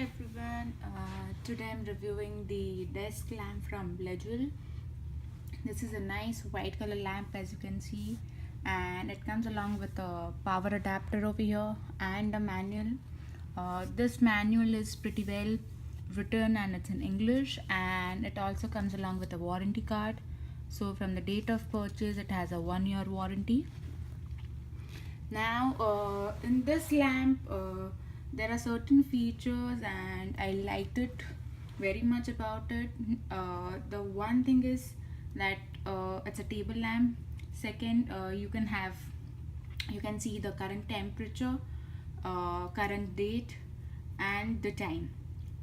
everyone, today I'm reviewing the desk lamp from Bledgel. This is a nice white color lamp, as you can see, and it comes along with a power adapter over here and a manual. This manual is pretty well written and it's in English, and it also comes along with a warranty card. So from the date of purchase it has a 1-year warranty. Now in this lamp there are certain features and I liked it very much about it. The one thing is that it's a table lamp. Second, you can see the current temperature, current date and the time.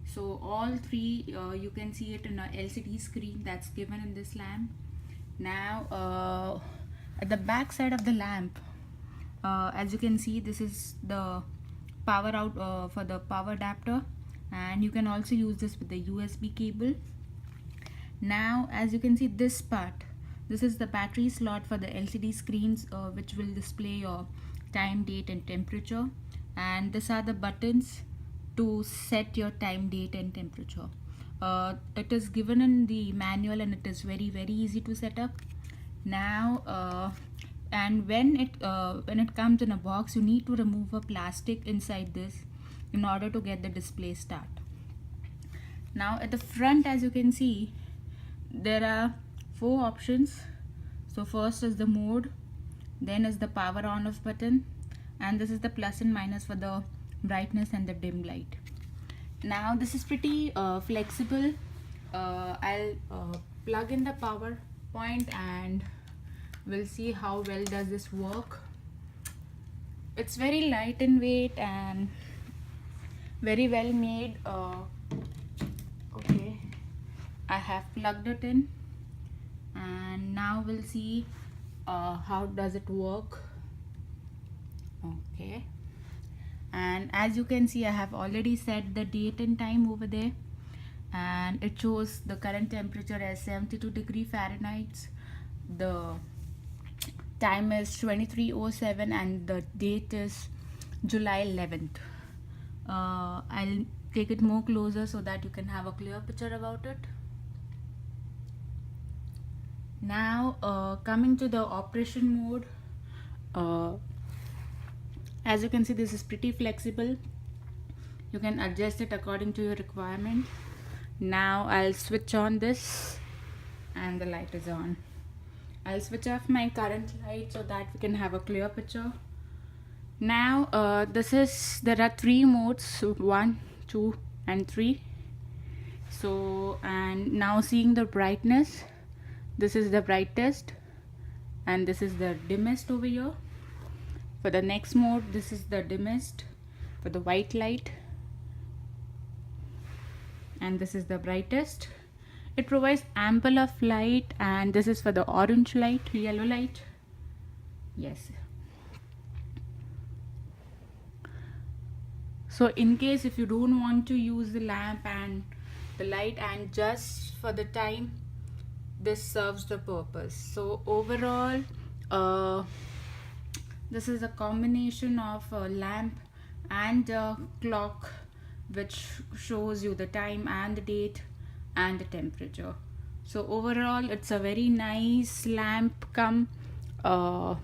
So all three you can see it in a LCD screen that's given in this lamp. Now at the back side of the lamp, as you can see, this is the power out for the power adapter, and you can also use this with the USB cable. Now as you can see, this part, this is the battery slot for the LCD screens, which will display your time, date and temperature, and these are the buttons to set your time, date and temperature. It is given in the manual and it is very easy to set up. Now and when it comes in a box, you need to remove a plastic inside this in order to get the display start. Now at the front, as you can see, there are 4 options. So first is the mode, then is the power on off button, and this is the plus and minus for the brightness and the dim light. Now this is pretty flexible. I'll plug in the power point and we'll see how well does this work. It's very light in weight and very well made. Okay, I have plugged it in and now we'll see how does it work. Okay, and as you can see, I have already set the date and time over there, and it shows the current temperature as 72 degree Fahrenheit. The time is 23:07 and the date is July 11th. I'll take it more closer so that you can have a clear picture about it. Now coming to the operation mode, as you can see, this is pretty flexible. You can adjust it according to your requirement. Now I'll switch on this and the light is on. I'll switch off my current light so that we can have a clear picture. Now there are 3 modes, 1, 2 and 3. So, and now seeing the brightness, this is the brightest and this is the dimmest over here. For the next mode, this is the dimmest for the white light, and this is the brightest. It provides ample of light, and this is for the orange light, yellow light. Yes. So in case if you don't want to use the lamp and the light and just for the time, this serves the purpose. So overall, this is a combination of a lamp and a clock which shows you the time and the date and the temperature. So overall, it's a very nice lamp come a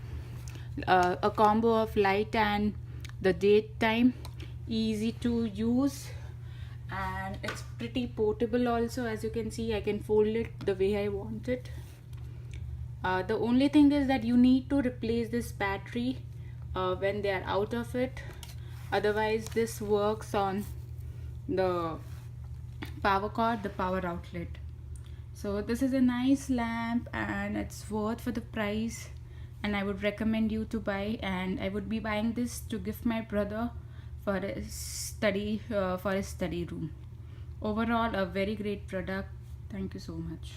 combo of light and the date time, easy to use, and it's pretty portable also. As you can see, I can fold it the way I want it. The only thing is that you need to replace this battery when they are out of it. Otherwise this works on the power cord, the power outlet. So this is a nice lamp and it's worth for the price, and I would recommend you to buy, and I would be buying this to gift my brother for his study room. Overall, a very great product. Thank you so much.